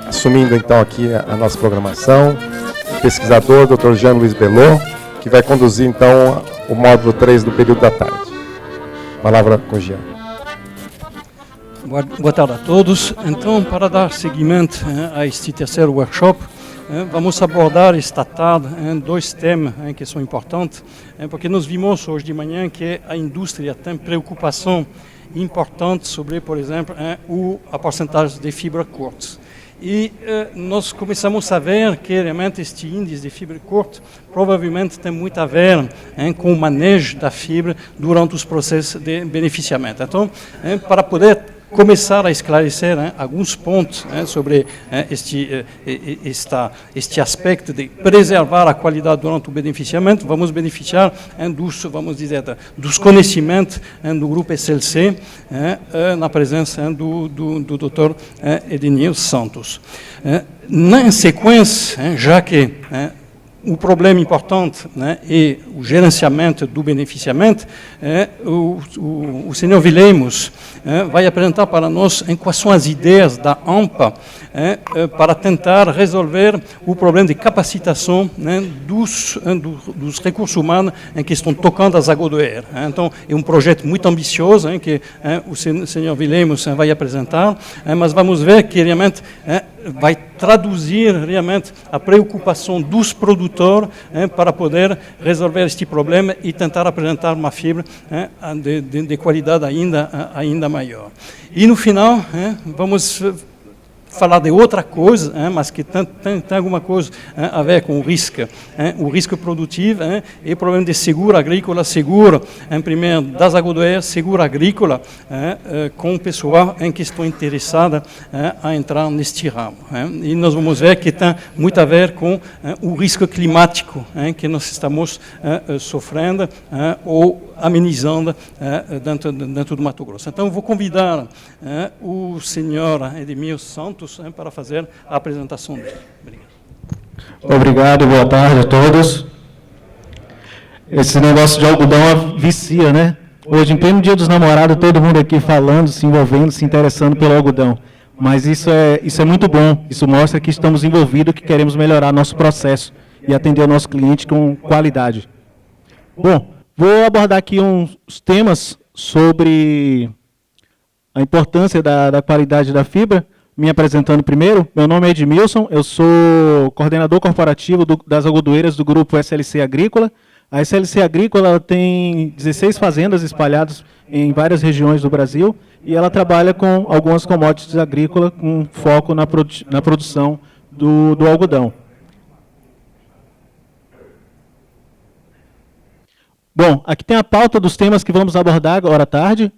Assumindo então aqui a nossa programação, o pesquisador Dr. Jean Luiz Belot, que vai conduzir então o módulo 3 do período da tarde. Palavra com o Jean. Boa tarde a todos. Então, para dar seguimento a este terceiro workshop, vamos abordar esta tarde dois temas que são importantes, porque nós vimos hoje de manhã que a indústria tem preocupação importante sobre, por exemplo, a porcentagem de fibra curtas. E nós começamos a ver que realmente este índice de fibra curta provavelmente tem muito a ver com o manejo da fibra durante os processos de beneficiamento. Então, para poder começar a esclarecer alguns pontos sobre este aspecto de preservar a qualidade durante o beneficiamento, vamos beneficiar dos conhecimentos do grupo SLC, na presença do Dr. Edenir Santos. Na sequência, já que o problema importante é o gerenciamento do beneficiamento, o senhor Vilemos vai apresentar para nós quais são as ideias da AMPA para tentar resolver o problema de capacitação dos recursos humanos que estão tocando as aguadoeiras. Então, é um projeto muito ambicioso que o senhor Vilemos vai apresentar, mas vamos ver que realmente vai traduzir realmente a preocupação dos produtores para poder resolver este problema e tentar apresentar uma fibra de qualidade ainda maior. E no final, vamos falar de outra coisa, mas que tem alguma coisa a ver com o risco produtivo e o problema de seguro agrícola, seguro, em primeiro, das aguadoeiras, seguro agrícola, com o pessoal que estão interessado a entrar neste ramo. E nós vamos ver que tem muito a ver com o risco climático que nós estamos sofrendo ou amenizando dentro do Mato Grosso. Então, vou convidar o senhor Edmir Santos para fazer a apresentação dele. Obrigado. Obrigado, boa tarde a todos. Esse negócio de algodão vicia, né? Hoje, em pleno Dia dos Namorados, todo mundo aqui falando, se envolvendo, se interessando pelo algodão. Mas isso é muito bom, isso mostra que estamos envolvidos, que queremos melhorar nosso processo e atender o nosso cliente com qualidade. Bom, vou abordar aqui uns temas sobre a importância da qualidade da fibra. Me apresentando primeiro, meu nome é Edmilson, eu sou coordenador corporativo das algodoeiras do grupo SLC Agrícola. A SLC Agrícola ela tem 16 fazendas espalhadas em várias regiões do Brasil e ela trabalha com algumas commodities agrícolas com foco na produção do algodão. Bom, aqui tem a pauta dos temas que vamos abordar agora à tarde,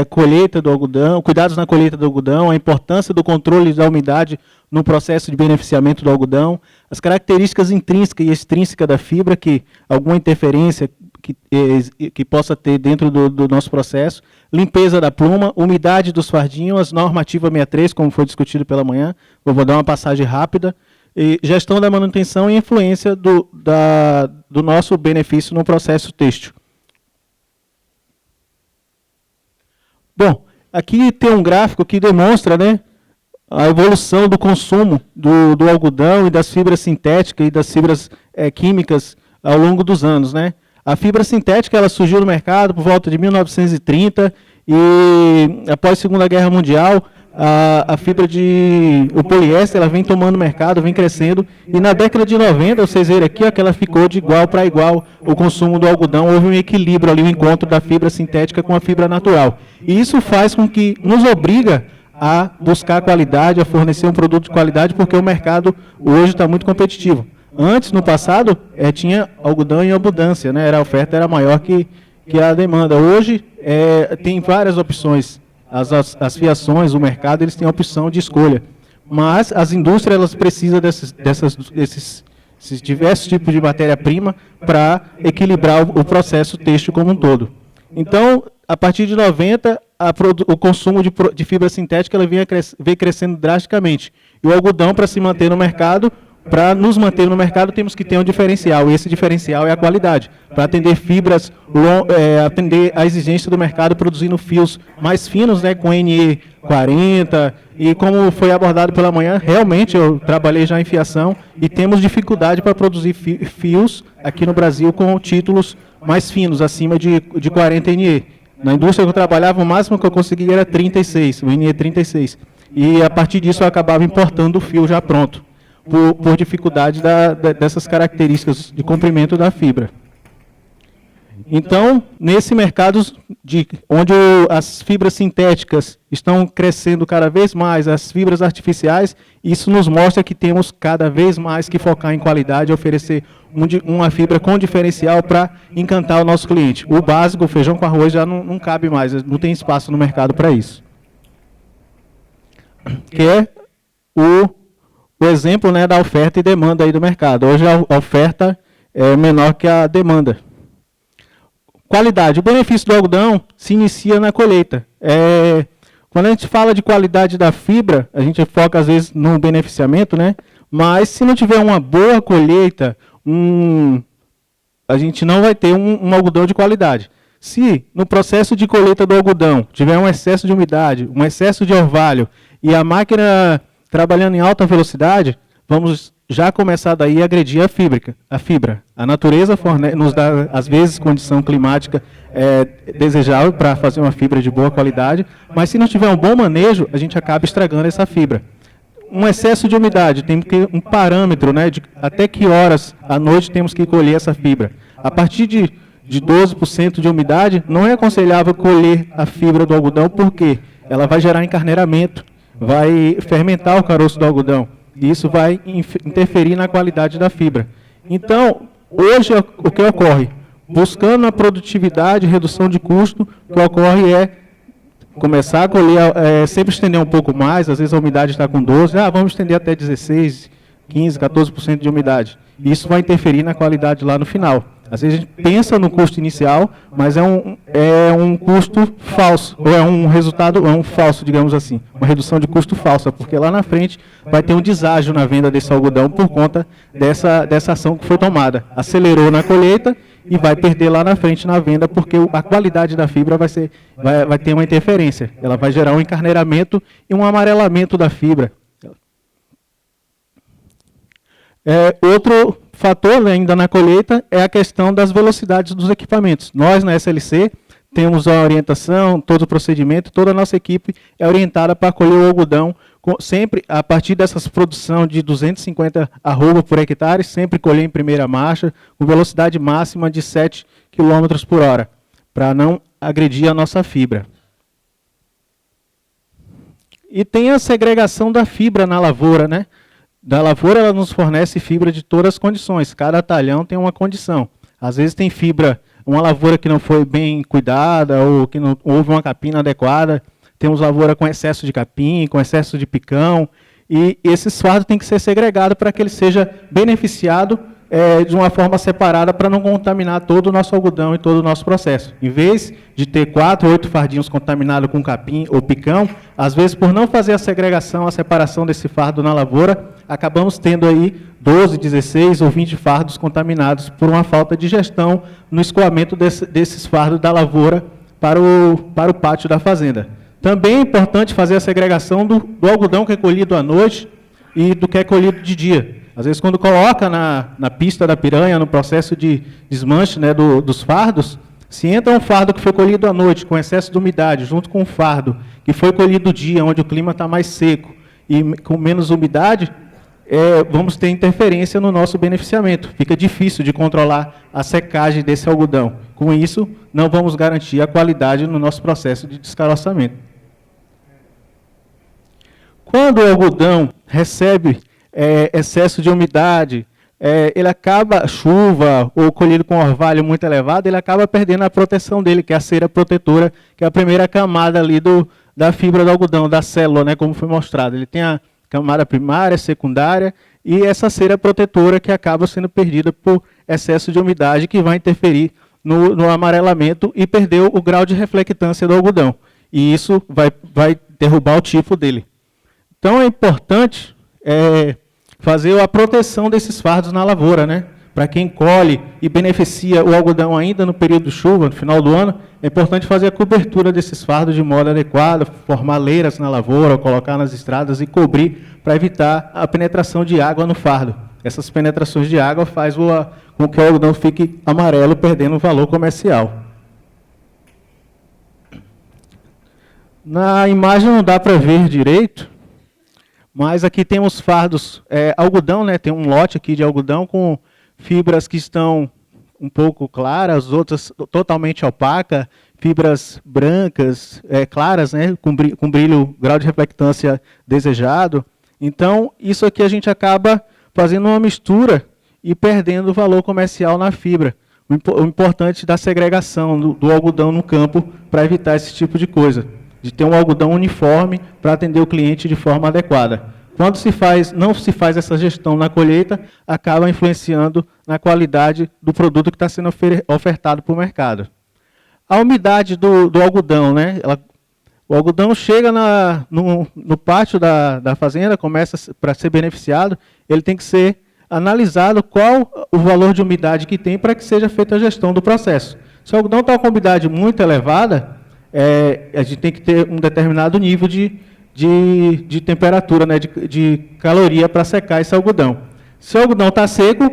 colheita do algodão, cuidados na colheita do algodão, a importância do controle da umidade no processo de beneficiamento do algodão, as características intrínsecas e extrínsecas da fibra, que alguma interferência que possa ter dentro do nosso processo, limpeza da pluma, umidade dos fardinhos, as normativas 63, como foi discutido pela manhã, vou dar uma passagem rápida, e gestão da manutenção e influência do nosso benefício no processo têxtil. Bom, aqui tem um gráfico que demonstra, né, a evolução do consumo do algodão e das fibras sintéticas e das fibras químicas ao longo dos anos, né? A fibra sintética ela surgiu no mercado por volta de 1930 e após a Segunda Guerra Mundial a fibra o poliéster ela vem tomando mercado, vem crescendo, e na década de 90, vocês verem aqui, ó, que ela ficou de igual para igual o consumo do algodão, houve um equilíbrio ali, um encontro da fibra sintética com a fibra natural. E isso faz com que nos obriga a buscar qualidade, a fornecer um produto de qualidade, porque o mercado hoje está muito competitivo. Antes, no passado, tinha algodão em abundância, né? A oferta era maior que que a demanda. Hoje, tem várias opções. As fiações, o mercado, eles têm a opção de escolha. Mas as indústrias, elas precisam desses diversos tipos de matéria-prima para equilibrar o processo têxtil como um todo. Então, a partir de 90, o consumo de fibra sintética ela vem crescendo drasticamente. E o algodão, para se manter no mercado, para nos manter no mercado, temos que ter um diferencial, e esse diferencial é a qualidade. Para atender fibras, atender a exigência do mercado, produzindo fios mais finos, né, com NE 40, e como foi abordado pela manhã, realmente eu trabalhei já em fiação, e temos dificuldade para produzir fios aqui no Brasil com títulos mais finos, acima de 40 NE. Na indústria que eu trabalhava, o máximo que eu conseguia era 36, o NE 36. E a partir disso eu acabava importando o fio já pronto, por dificuldade dessas características de comprimento da fibra. Então, nesse mercado onde as fibras sintéticas estão crescendo cada vez mais, as fibras artificiais, isso nos mostra que temos cada vez mais que focar em qualidade e oferecer uma fibra com diferencial para encantar o nosso cliente. O básico, o feijão com arroz, já não cabe mais, não tem espaço no mercado para isso. Que é o exemplo, né, da oferta e demanda aí do mercado. Hoje a oferta é menor que a demanda. Qualidade. O benefício do algodão se inicia na colheita. Quando a gente fala de qualidade da fibra, a gente foca às vezes no beneficiamento, né? Mas se não tiver uma boa colheita, a gente não vai ter um algodão de qualidade. Se no processo de colheita do algodão tiver um excesso de umidade, um excesso de orvalho e a máquina trabalhando em alta velocidade, vamos já começar daí a agredir a fibra. A natureza nos dá, às vezes, condição climática desejável para fazer uma fibra de boa qualidade, mas se não tiver um bom manejo, a gente acaba estragando essa fibra. Um excesso de umidade, tem que ter um parâmetro, né, de até que horas à noite temos que colher essa fibra. A partir de 12% de umidade, não é aconselhável colher a fibra do algodão, porque ela vai gerar encarneiramento, vai fermentar o caroço do algodão. E isso vai interferir na qualidade da fibra. Então, hoje, o que ocorre? Buscando a produtividade, redução de custo, o que ocorre é começar a colher, sempre estender um pouco mais, às vezes a umidade está com 12%, vamos estender até 16%, 15%, 14% de umidade. Isso vai interferir na qualidade lá no final. Às vezes a gente pensa no custo inicial, mas é um custo falso, ou é um resultado, é um falso, digamos assim, uma redução de custo falsa, porque lá na frente vai ter um deságio na venda desse algodão por conta dessa ação que foi tomada. Acelerou na colheita e vai perder lá na frente na venda, porque a qualidade da fibra vai ter uma interferência. Ela vai gerar um encarneiramento e um amarelamento da fibra. Outro fator, né, ainda na colheita, é a questão das velocidades dos equipamentos. Nós, na SLC, temos a orientação, todo o procedimento, toda a nossa equipe é orientada para colher o algodão, sempre a partir dessas produção de 250 arroba por hectare, sempre colher em primeira marcha, com velocidade máxima de 7 km por hora, para não agredir a nossa fibra. E tem a segregação da fibra na lavoura, né? Da lavoura, ela nos fornece fibra de todas as condições. Cada talhão tem uma condição. Às vezes tem fibra, uma lavoura que não foi bem cuidada, ou que não houve uma capina adequada. Temos lavoura com excesso de capim, com excesso de picão. E esses fardos têm que ser segregados para que ele seja beneficiado de uma forma separada, para não contaminar todo o nosso algodão e todo o nosso processo. Em vez de ter 4 ou 8 fardinhos contaminados com capim ou picão, às vezes, por não fazer a segregação, a separação desse fardo na lavoura, acabamos tendo aí 12, 16 ou 20 fardos contaminados por uma falta de gestão no escoamento desses fardos da lavoura para o pátio da fazenda. Também é importante fazer a segregação do algodão que é colhido à noite e do que é colhido de dia. Às vezes, quando coloca na pista da piranha, no processo de desmanche, né, dos fardos, se entra um fardo que foi colhido à noite, com excesso de umidade, junto com um fardo que foi colhido dia, onde o clima está mais seco e com menos umidade, vamos ter interferência no nosso beneficiamento. Fica difícil de controlar a secagem desse algodão. Com isso, não vamos garantir a qualidade no nosso processo de descaroçamento. Quando o algodão recebe excesso de umidade, ele acaba, chuva ou colhido com orvalho muito elevado, ele acaba perdendo a proteção dele, que é a cera protetora, que é a primeira camada ali da fibra do algodão, da célula, né, como foi mostrado. Ele tem a camada primária, secundária, e essa cera protetora que acaba sendo perdida por excesso de umidade, que vai interferir no amarelamento e perder o grau de reflectância do algodão. E isso vai derrubar o tipo dele. Então, é importante fazer a proteção desses fardos na lavoura, né? Para quem colhe e beneficia o algodão ainda no período de chuva, no final do ano, é importante fazer a cobertura desses fardos de modo adequado, formar leiras na lavoura, colocar nas estradas e cobrir para evitar a penetração de água no fardo. Essas penetrações de água fazem com que o algodão fique amarelo, perdendo o valor comercial. Na imagem não dá para ver direito, mas aqui temos fardos, algodão, né? Tem um lote aqui de algodão com fibras que estão um pouco claras, outras totalmente opacas, fibras brancas, claras, né? Com brilho, grau de reflectância desejado. Então, isso aqui a gente acaba fazendo uma mistura e perdendo o valor comercial na fibra. O importante da segregação do algodão no campo para evitar esse tipo de coisa, de ter um algodão uniforme para atender o cliente de forma adequada. Quando não se faz essa gestão na colheita, acaba influenciando na qualidade do produto que está sendo ofertado para o mercado. A umidade do algodão, né? O algodão chega no pátio da fazenda, começa para ser beneficiado, ele tem que ser analisado qual o valor de umidade que tem para que seja feita a gestão do processo. Se o algodão está com umidade muito elevada, a gente tem que ter um determinado nível de temperatura, né, de caloria para secar esse algodão. Se o algodão está seco,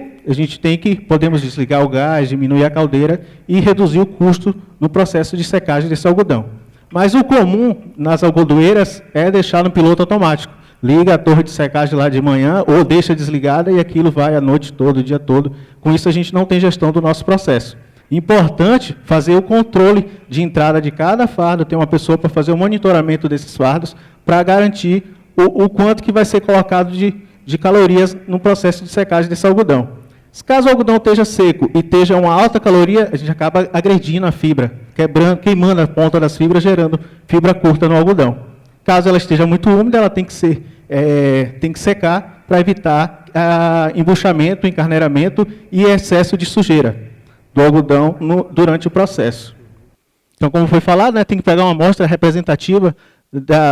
podemos desligar o gás, diminuir a caldeira e reduzir o custo no processo de secagem desse algodão. Mas o comum nas algodoeiras é deixar no piloto automático. Liga a torre de secagem lá de manhã ou deixa desligada e aquilo vai a noite toda, o dia todo. Com isso a gente não tem gestão do nosso processo. Importante fazer o controle de entrada de cada fardo, ter uma pessoa para fazer o monitoramento desses fardos, para garantir o quanto que vai ser colocado de calorias no processo de secagem desse algodão. Se caso o algodão esteja seco e esteja uma alta caloria, a gente acaba agredindo a fibra, queimando a ponta das fibras, gerando fibra curta no algodão. Caso ela esteja muito úmida, ela tem que secar para evitar embuchamento, encarneiramento e excesso de sujeira do algodão durante o processo. Então, como foi falado, né, tem que pegar uma amostra representativa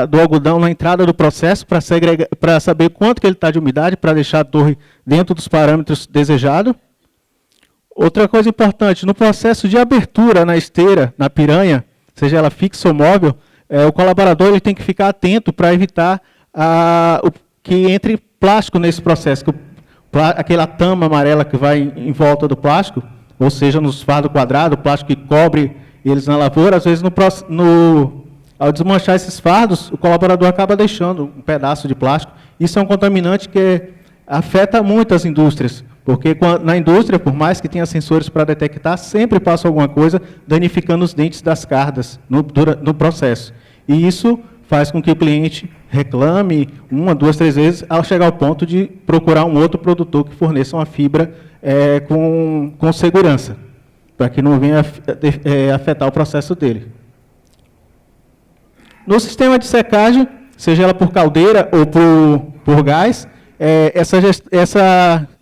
do algodão na entrada do processo para saber quanto que ele está de umidade, para deixar a torre dentro dos parâmetros desejados. Outra coisa importante, no processo de abertura na esteira, na piranha, seja ela fixa ou móvel, o colaborador ele tem que ficar atento para evitar que entre plástico nesse processo, aquela tama amarela que vai em volta do plástico, ou seja, nos fardos quadrados, o plástico que cobre eles na lavoura, às vezes ao desmanchar esses fardos, o colaborador acaba deixando um pedaço de plástico. Isso é um contaminante que afeta muito as indústrias, porque na indústria, por mais que tenha sensores para detectar, sempre passa alguma coisa danificando os dentes das cardas no processo. E isso faz com que o cliente reclame 1, 2, 3 vezes, ao chegar ao ponto de procurar um outro produtor que forneça uma fibra com segurança, para que não venha afetar o processo dele. No sistema de secagem, seja ela por caldeira ou por gás,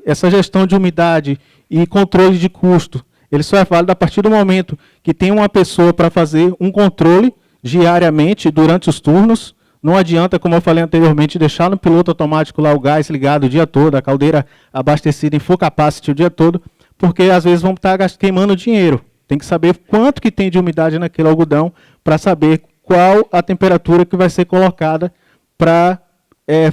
essa gestão de umidade e controle de custo, ele só é válido a partir do momento que tem uma pessoa para fazer um controle diariamente durante os turnos. Não adianta, como eu falei anteriormente, deixar no piloto automático lá o gás ligado o dia todo, a caldeira abastecida em full capacity o dia todo, porque às vezes vão estar queimando dinheiro. Tem que saber quanto que tem de umidade naquele algodão para saber qual a temperatura que vai ser colocada para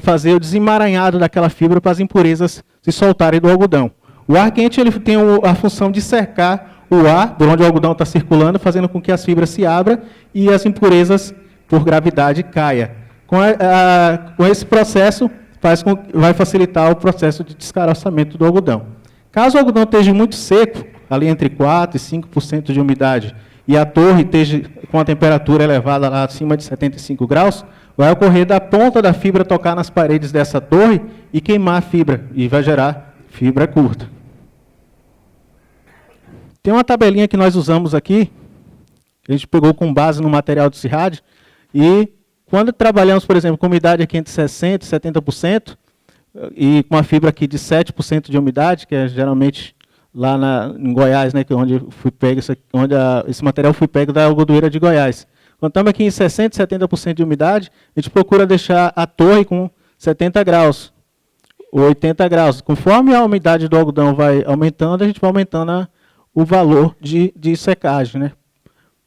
fazer o desemaranhado daquela fibra para as impurezas se soltarem do algodão. O ar quente ele tem a função de cercar o ar por onde o algodão está circulando, fazendo com que as fibras se abram e as impurezas por gravidade caia. Com esse processo, vai facilitar o processo de descaroçamento do algodão. Caso o algodão esteja muito seco, ali entre 4% e 5% de umidade, e a torre esteja com a temperatura elevada lá acima de 75 graus, vai ocorrer da ponta da fibra tocar nas paredes dessa torre e queimar a fibra, e vai gerar fibra curta. Tem uma tabelinha que nós usamos aqui, a gente pegou com base no material do CIRAD, e quando trabalhamos, por exemplo, com umidade aqui entre 60% e 70%, e com uma fibra aqui de 7% de umidade, que é geralmente lá em Goiás, né, que é onde fui pego esse material foi pego da algodoeira de Goiás. Quando estamos aqui em 60%, 70% de umidade, a gente procura deixar a torre com 70 graus, ou 80 graus. Conforme a umidade do algodão vai aumentando, a gente vai aumentando o valor de secagem, né,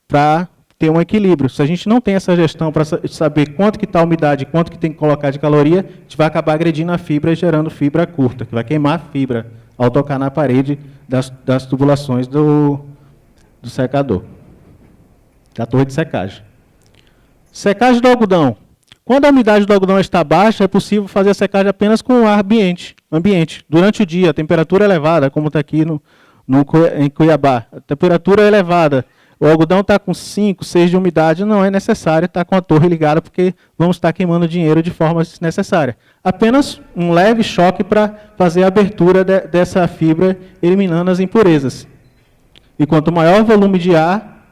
para ter um equilíbrio. Se a gente não tem essa gestão para saber quanto que está a umidade, quanto que tem que colocar de caloria, a gente vai acabar agredindo a fibra e gerando fibra curta, que vai queimar a fibra ao tocar na parede das tubulações do secador, da torre de secagem. Secagem do algodão. Quando a umidade do algodão está baixa, é possível fazer a secagem apenas com ar ambiente. Durante o dia, a temperatura elevada, como está aqui em Cuiabá. A temperatura elevada, o algodão está com 5, 6 de umidade, não é necessário estar com a torre ligada, porque vamos estar queimando dinheiro de forma desnecessária. Apenas um leve choque para fazer a abertura dessa fibra, eliminando as impurezas. E quanto maior o volume de ar,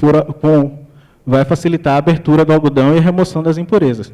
vai facilitar a abertura do algodão e a remoção das impurezas.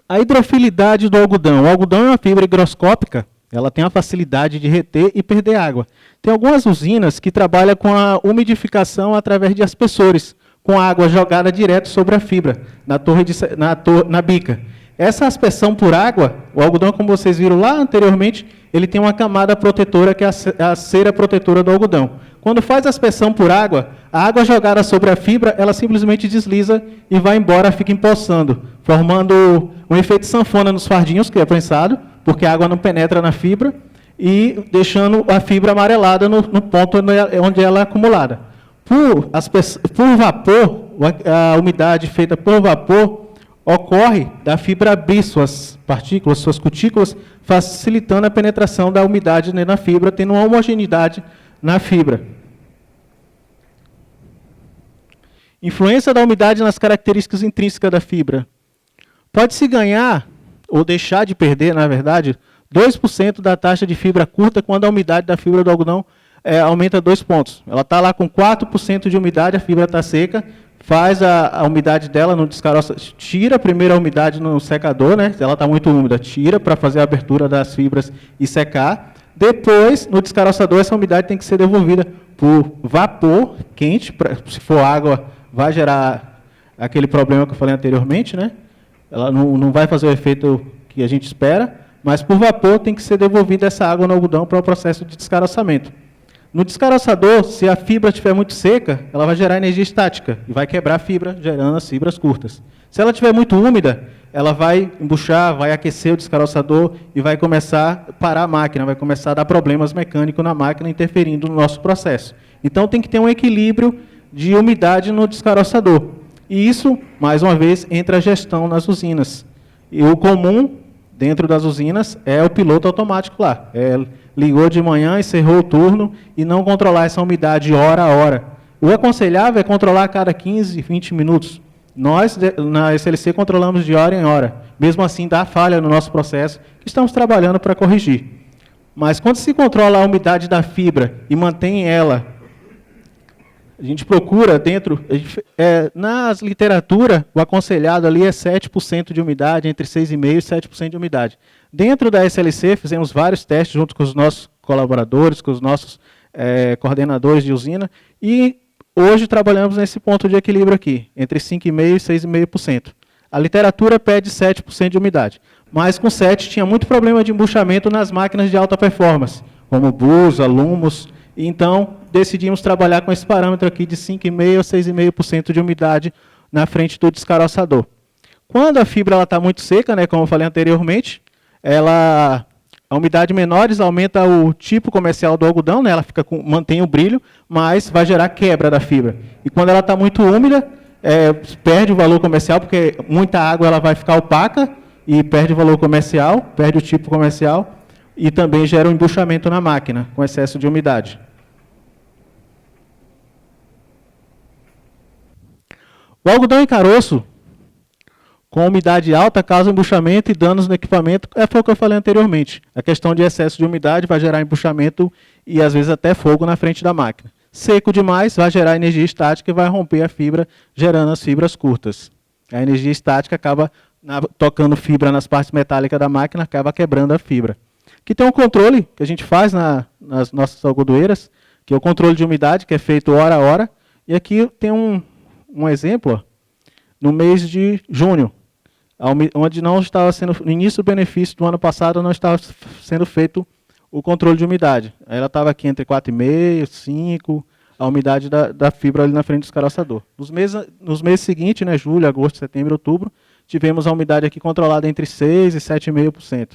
A hidrofilidade do algodão. O algodão é uma fibra higroscópica, ela tem a facilidade de reter e perder água. Tem algumas usinas que trabalham com a umidificação através de aspersores, com a água jogada direto sobre a fibra, na bica. Essa aspersão por água, o algodão, como vocês viram lá anteriormente, ele tem uma camada protetora, que é a cera protetora do algodão. Quando faz a aspersão por água, a água jogada sobre a fibra, ela simplesmente desliza e vai embora, fica empoçando, formando um efeito sanfona nos fardinhos, que é prensado, porque a água não penetra na fibra, e deixando a fibra amarelada no ponto onde ela é acumulada. Por vapor, a umidade feita por vapor ocorre da fibra abrir suas partículas, suas cutículas, facilitando a penetração da umidade na fibra, tendo uma homogeneidade na fibra. Influência da umidade nas características intrínsecas da fibra. Pode-se ganhar, ou deixar de perder, na verdade, 2% da taxa de fibra curta quando a umidade da fibra do algodão aumenta 2 pontos. Ela está lá com 4% de umidade, a fibra está seca, faz a umidade dela no descaroçador, tira primeiro a umidade no secador, né? Ela está muito úmida, tira para fazer a abertura das fibras e secar. Depois, no descaroçador, essa umidade tem que ser devolvida por vapor quente, se for água, vai gerar aquele problema que eu falei anteriormente, né? Ela não vai fazer o efeito que a gente espera, mas por vapor tem que ser devolvida essa água no algodão para o processo de descaroçamento. No descaroçador, se a fibra estiver muito seca, ela vai gerar energia estática e vai quebrar a fibra, gerando as fibras curtas. Se ela estiver muito úmida, ela vai embuchar, vai aquecer o descaroçador e vai começar a parar a máquina, vai começar a dar problemas mecânicos na máquina, interferindo no nosso processo. Então, tem que ter um equilíbrio de umidade no descaroçador. E isso, mais uma vez, entra a gestão nas usinas. E o comum, dentro das usinas, é o piloto automático lá. Ligou de manhã, encerrou o turno e não controlar essa umidade hora a hora. O aconselhável é controlar a cada 15, 20 minutos. Nós, na SLC, controlamos de hora em hora. Mesmo assim, dá falha no nosso processo, que estamos trabalhando para corrigir. Mas quando se controla a umidade da fibra e mantém ela, a gente procura dentro... nas literatura, o aconselhado ali é 7% de umidade, entre 6,5% e 7% de umidade. Dentro da SLC, fizemos vários testes junto com os nossos colaboradores, com os nossos coordenadores de usina, e hoje trabalhamos nesse ponto de equilíbrio aqui, entre 5,5% e 6,5%. A literatura pede 7% de umidade, mas com 7% tinha muito problema de embuchamento nas máquinas de alta performance, como Busa, Lumos. Então, decidimos trabalhar com esse parâmetro aqui de 5,5% a 6,5% de umidade na frente do descaroçador. Quando a fibra está muito seca, né, como eu falei anteriormente, a umidade menores aumenta o tipo comercial do algodão, né, ela mantém o brilho, mas vai gerar quebra da fibra. E quando ela está muito úmida, perde o valor comercial, porque muita água ela vai ficar opaca e perde o valor comercial, perde o tipo comercial, e também gera um embuchamento na máquina, com excesso de umidade. O algodão em caroço, com umidade alta causa embuchamento e danos no equipamento. Foi o que eu falei anteriormente. A questão de excesso de umidade vai gerar embuchamento e, às vezes, até fogo na frente da máquina. Seco demais vai gerar energia estática e vai romper a fibra, gerando as fibras curtas. A energia estática acaba tocando fibra nas partes metálicas da máquina, acaba quebrando a fibra. Aqui tem um controle que a gente faz nas nossas algodoeiras, que é o controle de umidade, que é feito hora a hora. E aqui tem um exemplo, ó, no mês de junho, onde não estava sendo, no início do benefício do ano passado, não estava sendo feito o controle de umidade. Ela estava aqui entre 4,5, 5, a umidade da fibra ali na frente do escaroçador. Nos meses seguintes, né, julho, agosto, setembro, outubro, tivemos a umidade aqui controlada entre 6% e 7,5%.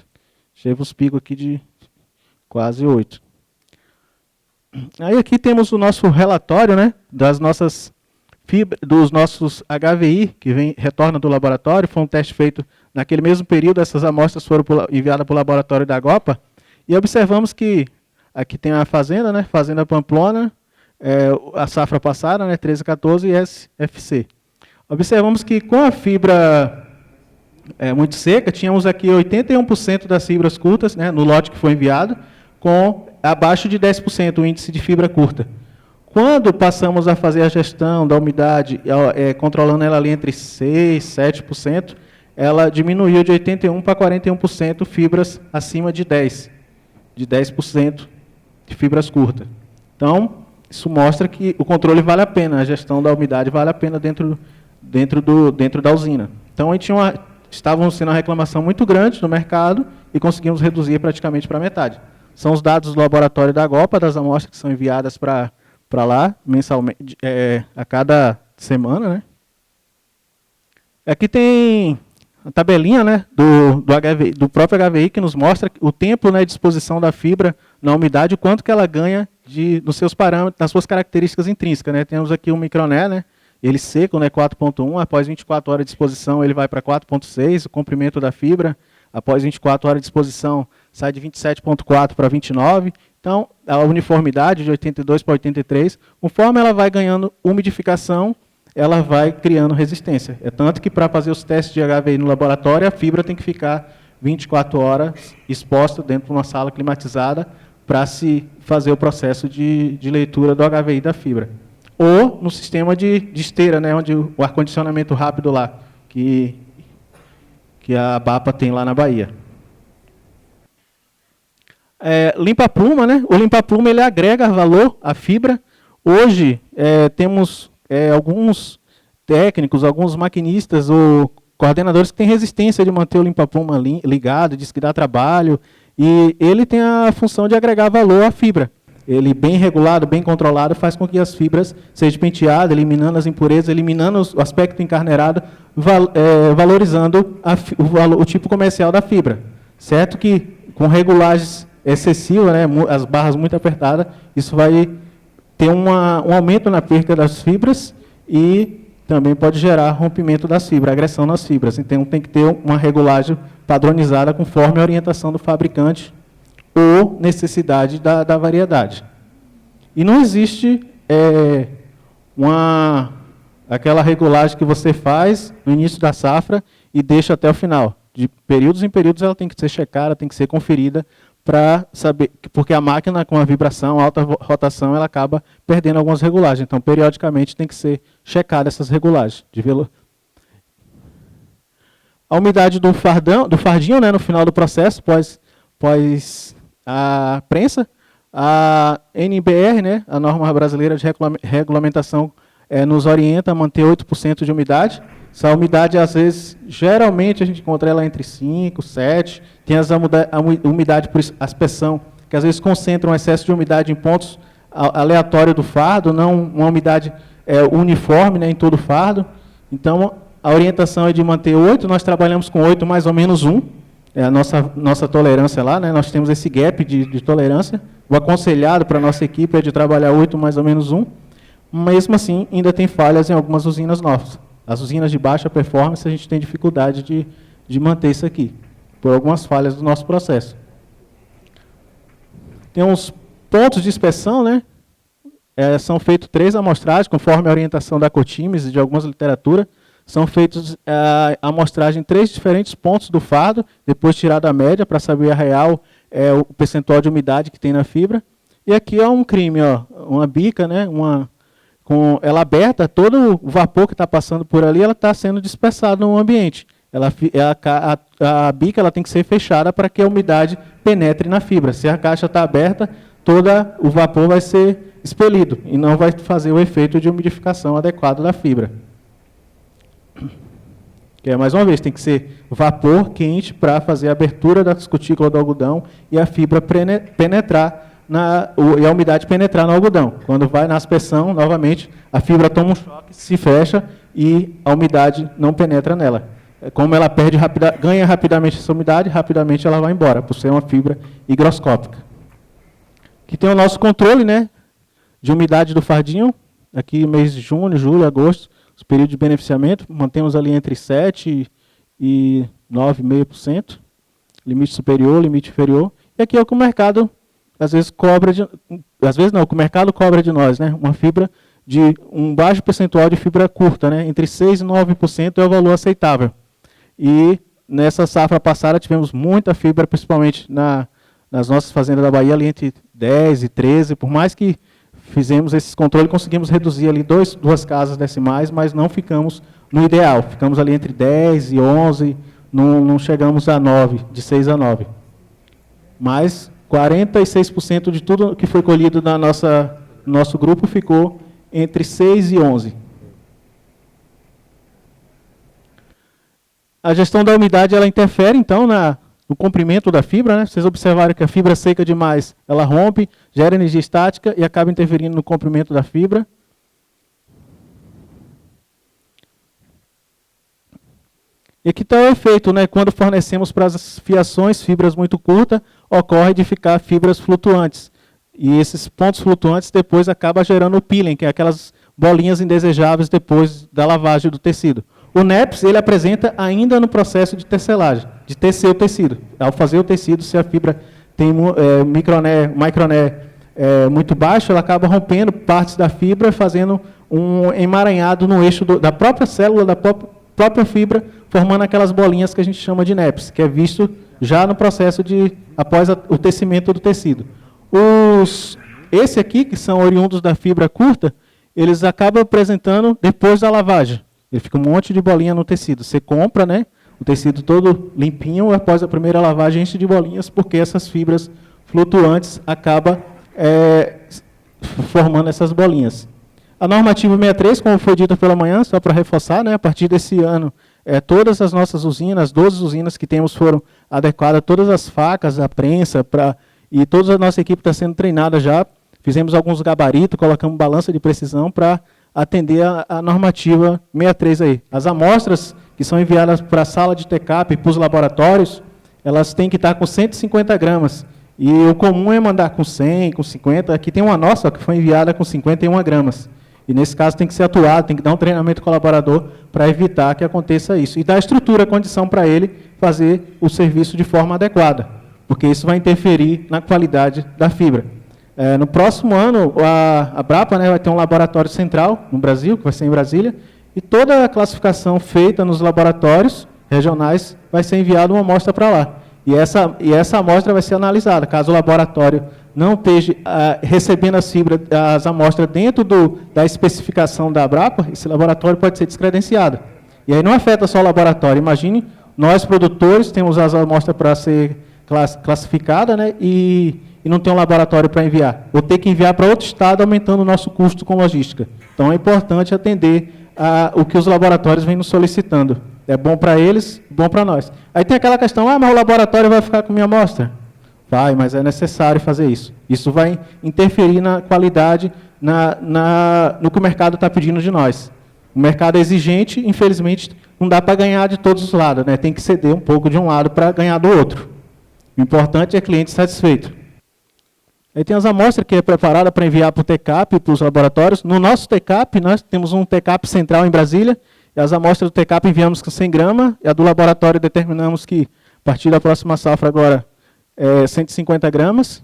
Teve uns picos aqui de quase 8%. Aí aqui temos o nosso relatório, né, dos nossos HVI, que retorna do laboratório. Foi um teste feito naquele mesmo período, essas amostras foram enviadas para o laboratório da AGOPA, e observamos que aqui tem a fazenda, né, Fazenda Pamplona, a safra passada, né, 13, 14 e SFC. Observamos que com a fibra muito seca, tínhamos aqui 81% das fibras curtas, né, no lote que foi enviado, com abaixo de 10% o índice de fibra curta. Quando passamos a fazer a gestão da umidade, controlando ela ali entre 6% e 7%, ela diminuiu de 81% para 41% fibras acima de 10% de fibras curtas. Então, isso mostra que o controle vale a pena, a gestão da umidade vale a pena dentro da usina. Então, estávamos sendo uma reclamação muito grande no mercado e conseguimos reduzir praticamente para metade. São os dados do laboratório da AGOPA, das amostras que são enviadas para lá, mensalmente, a cada semana, né? Aqui tem a tabelinha, né, do próprio HVI, que nos mostra o tempo, né, de exposição da fibra na umidade, o quanto que ela ganha nos seus parâmetros, nas suas características intrínsecas, né? Temos aqui o microné, né, ele seco, né, 4,1, após 24 horas de exposição ele vai para 4,6, o comprimento da fibra, após 24 horas de exposição sai de 27,4 para 29, então a uniformidade de 82 para 83, conforme ela vai ganhando umidificação, ela vai criando resistência. É tanto que para fazer os testes de HVI no laboratório, a fibra tem que ficar 24 horas exposta dentro de uma sala climatizada para se fazer o processo de leitura do HVI da fibra. Ou no sistema de esteira, né, onde o ar-condicionamento rápido lá, que a BAPA tem lá na Bahia. Limpa-pluma, né? O limpa-pluma ele agrega valor à fibra. Hoje temos alguns técnicos, alguns maquinistas ou coordenadores que têm resistência de manter o limpa-pluma ligado, diz que dá trabalho, e ele tem a função de agregar valor à fibra. Ele, bem regulado, bem controlado, faz com que as fibras sejam penteadas, eliminando as impurezas, eliminando o aspecto encarneirado, valorizando o tipo comercial da fibra. Certo que, com regulagens excessivas, né, as barras muito apertadas, isso vai ter um aumento na perca das fibras e também pode gerar rompimento das fibras, agressão nas fibras. Então, tem que ter uma regulagem padronizada conforme a orientação do fabricante ou necessidade da variedade. E não existe aquela regulagem que você faz no início da safra e deixa até o final. De períodos em períodos ela tem que ser checada, tem que ser conferida para saber, porque a máquina com a vibração, alta rotação, ela acaba perdendo algumas regulagens. Então, periodicamente tem que ser checada essas regulagens. A umidade do fardinho, né, no final do processo, pós a prensa, a NBR, né, a norma brasileira de regulamentação, nos orienta a manter 8% de umidade. Essa umidade, às vezes, geralmente a gente encontra ela entre 5%, 7%. Tem a umidade por aspersão, que às vezes concentra um excesso de umidade em pontos aleatórios do fardo, não uma umidade uniforme, né, em todo o fardo. Então, a orientação é de manter 8%, nós trabalhamos com 8 mais ou menos 1%. É a nossa tolerância lá, né? Nós temos esse gap de tolerância. O aconselhado para a nossa equipe é de trabalhar 8 mais ou menos 1%. Mesmo assim, ainda tem falhas em algumas usinas novas. As usinas de baixa performance, a gente tem dificuldade de manter isso aqui, por algumas falhas do nosso processo. Tem uns pontos de inspeção, né? São feitos 3 amostragens, conforme a orientação da Cotimes e de algumas literaturas. são feitos a amostragem em 3 diferentes pontos do fardo, depois tirada a média para saber a real o percentual de umidade que tem na fibra. E aqui é um crime, ó, uma bica, né, com ela aberta, todo o vapor que está passando por ali, ela está sendo dispersado no ambiente. A bica ela tem que ser fechada para que a umidade penetre na fibra. Se a caixa está aberta, todo o vapor vai ser expelido e não vai fazer o efeito de umidificação adequado da fibra. Que mais uma vez, tem que ser vapor quente para fazer a abertura das cutículas do algodão e a fibra penetrar, e a umidade penetrar no algodão. Quando vai na aspersão, novamente, a fibra toma um choque, se fecha e a umidade não penetra nela. Como ela ganha rapidamente essa umidade, rapidamente ela vai embora, por ser uma fibra higroscópica. Aqui tem o nosso controle, né, de umidade do fardinho. Aqui mês de junho, julho, agosto, os períodos de beneficiamento, mantemos ali entre 7% e 9,5%, limite superior, limite inferior. E aqui é o que o mercado, às vezes, o que o mercado cobra de nós, né? Uma fibra de um baixo percentual de fibra curta, né? Entre 6% e 9% é o valor aceitável. E nessa safra passada tivemos muita fibra, principalmente nas nossas fazendas da Bahia, ali entre 10% e 13%, por mais que fizemos esses controles, conseguimos reduzir ali 2 casas decimais, mas não ficamos no ideal. Ficamos ali entre 10 e 11, não chegamos a 9, de 6 a 9. Mas 46% de tudo que foi colhido no nosso grupo ficou entre 6 e 11. A gestão da umidade ela interfere, então, no comprimento da fibra, né? Vocês observaram que a fibra seca demais, ela rompe, gera energia estática e acaba interferindo no comprimento da fibra. E aqui está o efeito, né? Quando fornecemos para as fiações fibras muito curtas, ocorre de ficar fibras flutuantes. E esses pontos flutuantes depois acabam gerando o peeling, que é aquelas bolinhas indesejáveis depois da lavagem do tecido. O NEPS, ele apresenta ainda no processo de tecelagem, de tecer o tecido. Ao fazer o tecido, se a fibra tem microné muito baixo, ela acaba rompendo partes da fibra, fazendo um emaranhado no eixo da própria célula, da própria fibra, formando aquelas bolinhas que a gente chama de NEPS, que é visto já no processo após o tecimento do tecido. Esse aqui, que são oriundos da fibra curta, eles acabam apresentando depois da lavagem. Ele fica um monte de bolinha no tecido. Você compra, né, o tecido todo limpinho, após a primeira lavagem enche de bolinhas, porque essas fibras flutuantes acabam formando essas bolinhas. A normativa 63, como foi dito pela manhã, só para reforçar, né, a partir desse ano, todas as nossas usinas, 12 usinas que temos foram adequadas, todas as facas, a prensa, e toda a nossa equipe está sendo treinada já. Fizemos alguns gabaritos, colocamos balança de precisão para atender a normativa 63 aí. As amostras que são enviadas para a sala de TCAP e para os laboratórios, elas têm que estar com 150 gramas. E o comum é mandar com 100, com 50. Aqui tem uma nossa que foi enviada com 51 gramas. E nesse caso tem que ser atuado, tem que dar um treinamento colaborador para evitar que aconteça isso. E dar estrutura, condição para ele fazer o serviço de forma adequada, porque isso vai interferir na qualidade da fibra. No próximo ano, a Brapa, né, vai ter um laboratório central no Brasil, que vai ser em Brasília, e toda a classificação feita nos laboratórios regionais vai ser enviada uma amostra para lá. E essa amostra vai ser analisada. Caso o laboratório não esteja recebendo as amostras dentro da especificação da Brapa, esse laboratório pode ser descredenciado. E aí não afeta só o laboratório. Imagine, nós produtores temos as amostras para ser classificada, né, e não tem um laboratório para enviar. Vou ter que enviar para outro estado, aumentando o nosso custo com logística. Então, é importante atender o que os laboratórios vêm nos solicitando. É bom para eles, bom para nós. Aí tem aquela questão, mas o laboratório vai ficar com minha amostra? Vai, mas é necessário fazer isso. Isso vai interferir na qualidade, no que o mercado está pedindo de nós. O mercado é exigente, infelizmente, não dá para ganhar de todos os lados, né? Tem que ceder um pouco de um lado para ganhar do outro. O importante é cliente satisfeito. Aí tem as amostras que é preparada para enviar para o TCAP e para os laboratórios. No nosso TCAP, nós temos um TCAP central em Brasília, e as amostras do TCAP enviamos com 100 gramas, e a do laboratório determinamos que, a partir da próxima safra agora, 150 gramas.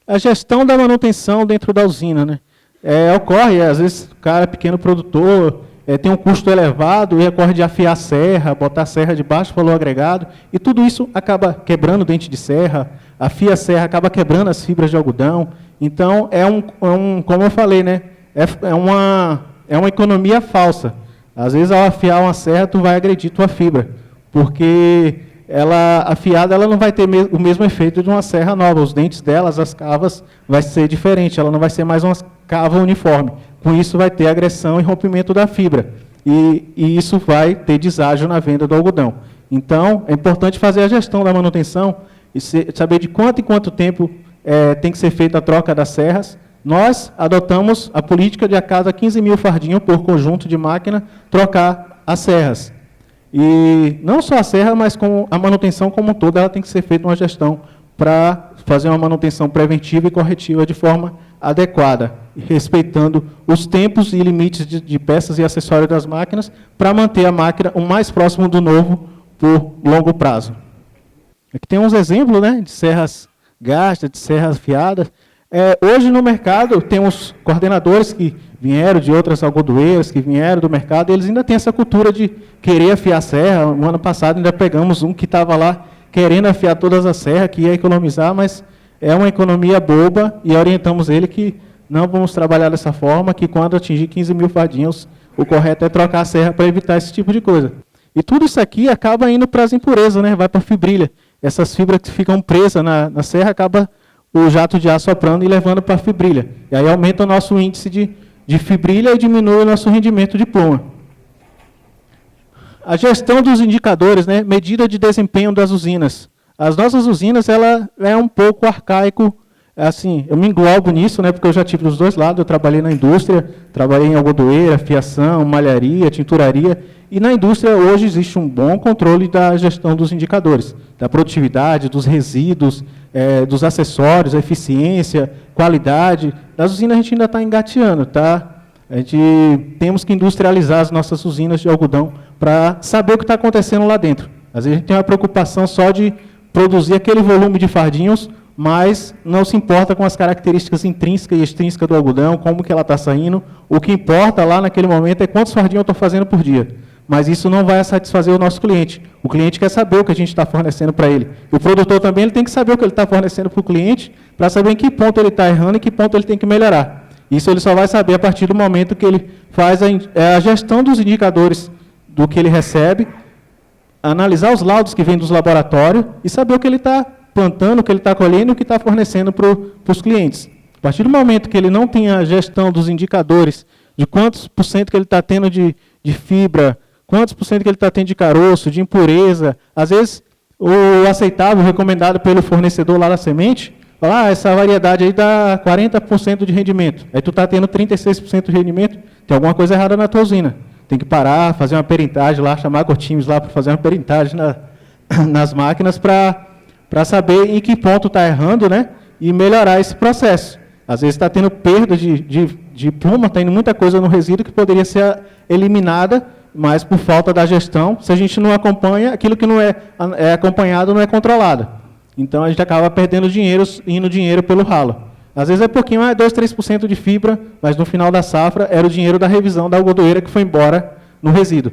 A gestão da manutenção dentro da usina, né? Ocorre, às vezes, o cara é pequeno produtor, tem um custo elevado, e recorre de afiar a serra, botar a serra de baixo valor agregado, e tudo isso acaba quebrando o dente de serra, afia a serra, acaba quebrando as fibras de algodão. Então, como eu falei, né, é uma economia falsa. Às vezes, ao afiar uma serra, tu vai agredir tua fibra, porque ela afiada ela não vai ter o mesmo efeito de uma serra nova. Os dentes delas, as cavas, vai ser diferente, ela não vai ser mais uma cava uniforme. Com isso, vai ter agressão e rompimento da fibra. E isso vai ter deságio na venda do algodão. Então, é importante fazer a gestão da manutenção e saber de quanto em quanto tempo tem que ser feita a troca das serras. Nós adotamos a política de a cada 15 mil fardinhos por conjunto de máquina, trocar as serras. E não só a serra, mas com a manutenção como um todo, ela tem que ser feita uma gestão para fazer uma manutenção preventiva e corretiva de forma adequada, respeitando os tempos e limites de peças e acessórios das máquinas, para manter a máquina o mais próximo do novo por longo prazo. Aqui tem uns exemplos, né, de serras gastas, de serras afiadas. Hoje no mercado temos coordenadores que vieram de outras algodoeiras, que vieram do mercado, e eles ainda têm essa cultura de querer afiar a serra. No ano passado ainda pegamos um que estava lá querendo afiar todas as serras, que ia economizar, mas é uma economia boba, e orientamos ele que não vamos trabalhar dessa forma, que quando atingir 15 mil fardinhos, o correto é trocar a serra para evitar esse tipo de coisa. E tudo isso aqui acaba indo para as impurezas, né? Vai para a fibrilha. Essas fibras que ficam presas na serra, acaba o jato de ar soprando e levando para a fibrilha. E aí aumenta o nosso índice de fibrilha e diminui o nosso rendimento de pluma. A gestão dos indicadores, né? Medida de desempenho das usinas. As nossas usinas, ela é um pouco arcaico, assim, eu me englobo nisso, né? Porque eu já tive dos dois lados, eu trabalhei na indústria, trabalhei em algodoeira, fiação, malharia, tinturaria, e na indústria hoje existe um bom controle da gestão dos indicadores, da produtividade, dos resíduos, dos acessórios, eficiência, qualidade. Das usinas a gente ainda está engateando, tá? Temos que industrializar as nossas usinas de algodão para saber o que está acontecendo lá dentro. Às vezes a gente tem uma preocupação só de produzir aquele volume de fardinhos, mas não se importa com as características intrínsecas e extrínsecas do algodão, como que ela está saindo. O que importa lá naquele momento é quantos fardinhos eu estou fazendo por dia. Mas isso não vai satisfazer o nosso cliente. O cliente quer saber o que a gente está fornecendo para ele. E o produtor também ele tem que saber o que ele está fornecendo para o cliente, para saber em que ponto ele está errando e em que ponto ele tem que melhorar. Isso ele só vai saber a partir do momento que ele faz a gestão dos indicadores do que ele recebe, analisar os laudos que vêm dos laboratórios e saber o que ele está plantando, o que ele está colhendo e o que está fornecendo para os clientes. A partir do momento que ele não tem a gestão dos indicadores, de quantos por cento que ele está tendo de fibra, quantos por cento que ele está tendo de caroço, de impureza, às vezes o aceitável, recomendado pelo fornecedor lá da semente, fala, essa variedade aí dá 40% de rendimento. Aí tu está tendo 36% de rendimento, tem alguma coisa errada na tua usina. Tem que parar, fazer uma perintagem lá, chamar times lá para fazer uma perintagem nas máquinas para saber em que ponto está errando, né? E melhorar esse processo. Às vezes está tendo perda de pluma, está indo muita coisa no resíduo que poderia ser eliminada, mas por falta da gestão, se a gente não acompanha, aquilo que não é acompanhado não é controlado. Então a gente acaba perdendo dinheiro, indo dinheiro pelo ralo. Às vezes é pouquinho, 2, 3% de fibra, mas no final da safra era o dinheiro da revisão da algodoeira que foi embora no resíduo.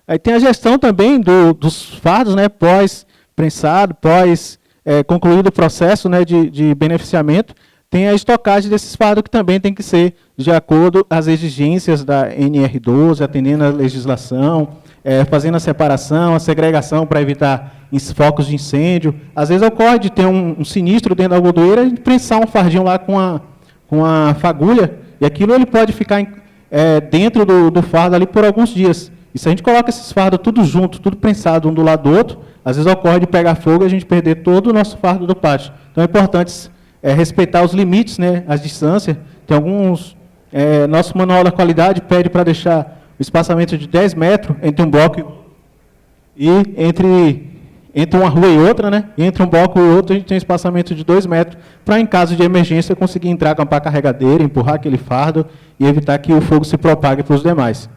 Aí tem a gestão também dos fardos, né, pós-prensado, concluído o processo, né, de beneficiamento. Tem a estocagem desses fardos que também tem que ser de acordo às exigências da NR12, atendendo à legislação, fazendo a separação, a segregação para evitar focos de incêndio. Às vezes ocorre de ter um sinistro dentro da algodoeira e prensar um fardinho lá com a fagulha, e aquilo ele pode ficar dentro do fardo ali por alguns dias. E se a gente coloca esses fardos tudo junto, tudo prensado um do lado do outro, às vezes ocorre de pegar fogo e a gente perder todo o nosso fardo do pátio. Então é importante respeitar os limites, né, as distâncias. Tem alguns... nosso manual da qualidade pede para deixar o espaçamento de 10 metros entre um bloco e entre uma rua e outra, né? E entre um bloco e outro a gente tem um espaçamento de 2 metros para, em caso de emergência, conseguir entrar com a pá carregadeira, empurrar aquele fardo e evitar que o fogo se propague para os demais.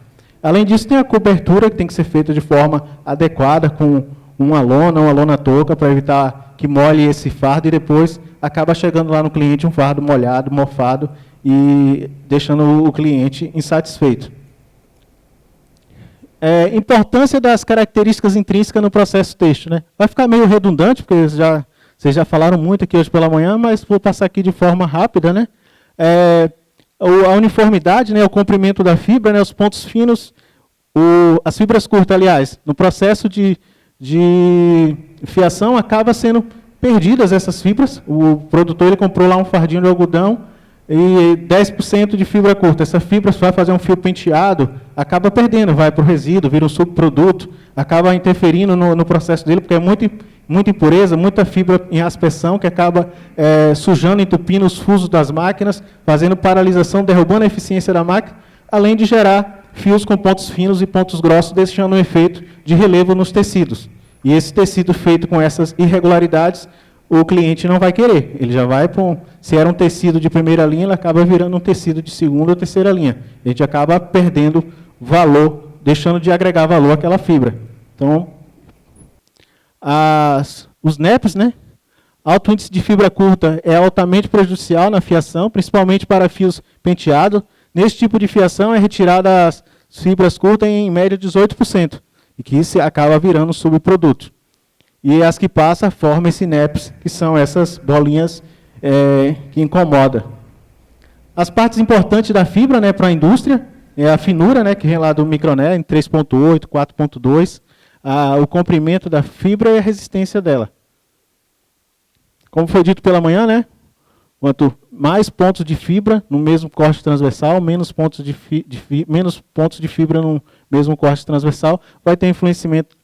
Além disso, tem a cobertura que tem que ser feita de forma adequada, com uma lona touca, para evitar que molhe esse fardo e depois acaba chegando lá no cliente um fardo molhado, mofado, e deixando o cliente insatisfeito. Importância das características intrínsecas no processo têxtil, né? Vai ficar meio redundante, porque vocês já falaram muito aqui hoje pela manhã, mas vou passar aqui de forma rápida, né? A uniformidade, né? O comprimento da fibra, né? Os pontos finos, as fibras curtas, aliás, no processo de fiação acaba sendo perdidas essas fibras. O produtor ele comprou lá um fardinho de algodão e 10% de fibra curta. Essa fibra, se vai fazer um fio penteado, acaba perdendo, vai para o resíduo, vira um subproduto, acaba interferindo no processo dele, porque é muita impureza, muita fibra em aspersão, que acaba sujando, entupindo os fusos das máquinas, fazendo paralisação, derrubando a eficiência da máquina, além de gerar fios com pontos finos e pontos grossos, deixando um efeito de relevo nos tecidos. E esse tecido feito com essas irregularidades, o cliente não vai querer. Ele já vai para se era um tecido de primeira linha, ele acaba virando um tecido de segunda ou terceira linha. A gente acaba perdendo valor, deixando de agregar valor àquela fibra. Então, os NEPs, né? Alto índice de fibra curta é altamente prejudicial na fiação, principalmente para fios penteados. Nesse tipo de fiação é retirada as fibras curtas em média 18%, e que isso acaba virando um subproduto. E as que passam formam esse NEPs, que são essas bolinhas que incomodam. As partes importantes da fibra, né, para a indústria é a finura, né, que vem lá do microné, em 3.8, 4.2, o comprimento da fibra e a resistência dela. Como foi dito pela manhã, né, quanto mais pontos de fibra no mesmo corte transversal, menos pontos de fibra no mesmo corte transversal, vai ter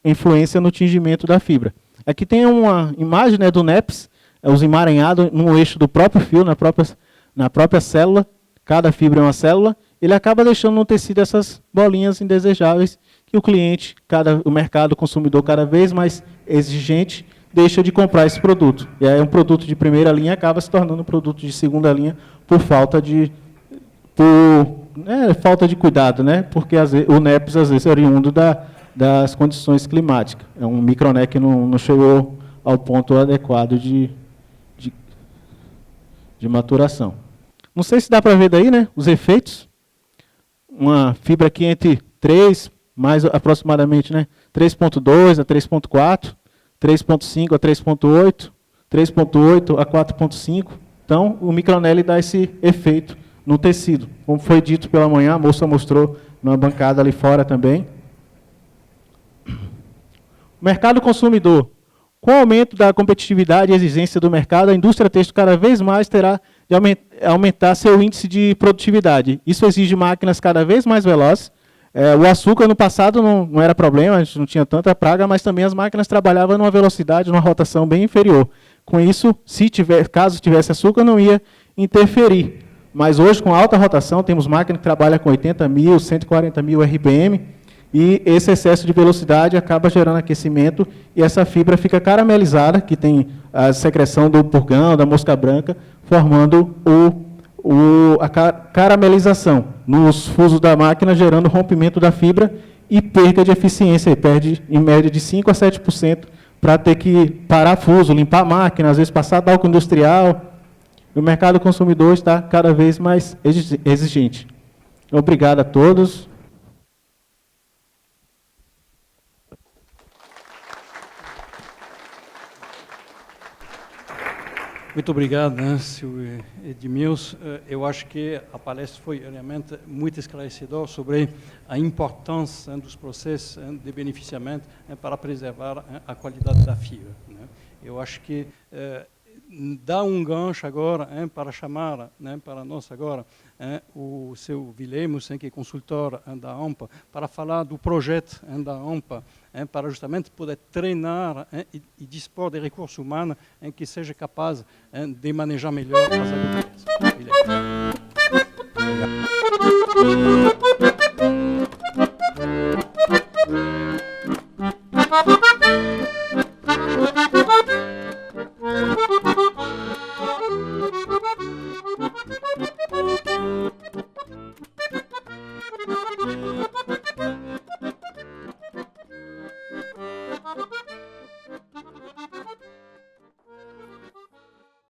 influência no tingimento da fibra. Aqui tem uma imagem, né, do NEPs, os emaranhados no eixo do próprio fio, na própria célula. Cada fibra é uma célula. Ele acaba deixando no tecido essas bolinhas indesejáveis que o cliente, o mercado consumidor cada vez mais exigente, deixa de comprar esse produto. E aí um produto de primeira linha acaba se tornando um produto de segunda linha por falta de cuidado, né? Porque o NEPs às vezes é oriundo das condições climáticas. É um microné que não chegou ao ponto adequado de maturação. Não sei se dá para ver daí, né? Os efeitos. Uma fibra aqui entre 3, mais aproximadamente, né? 3.2 a 3.4, 3.5 a 3.8, 3.8 a 4.5. Então, o microné dá esse efeito no tecido. Como foi dito pela manhã, a moça mostrou na bancada ali fora também. Mercado consumidor. Com o aumento da competitividade e exigência do mercado, a indústria têxtil cada vez mais terá de aumentar seu índice de produtividade. Isso exige máquinas cada vez mais velozes. O açúcar no passado não era problema, a gente não tinha tanta praga, mas também as máquinas trabalhavam numa velocidade, numa rotação bem inferior. Com isso, caso tivesse açúcar, não ia interferir. Mas hoje, com alta rotação, temos máquinas que trabalham com 80 mil, 140 mil RPM, e esse excesso de velocidade acaba gerando aquecimento e essa fibra fica caramelizada, que tem a secreção do purgão, da mosca branca, formando a caramelização nos fusos da máquina, gerando rompimento da fibra e perda de eficiência. E perde, em média, de 5% a 7% para ter que parar fuso, limpar a máquina, às vezes passar álcool industrial. O mercado consumidor está cada vez mais exigente. Obrigado a todos. Muito obrigado, né, Sr. Edmilson. Eu acho que a palestra foi realmente muito esclarecedora sobre a importância dos processos de beneficiamento para preservar a qualidade da fibra. Né. Eu acho que dá um gancho agora para chamar para nós agora o seu Vilemos, que é consultor da AMPA, para falar do projeto da AMPA, para justamente poder treinar e dispor de recursos humanos que seja capaz de manejar melhor as agriculturas.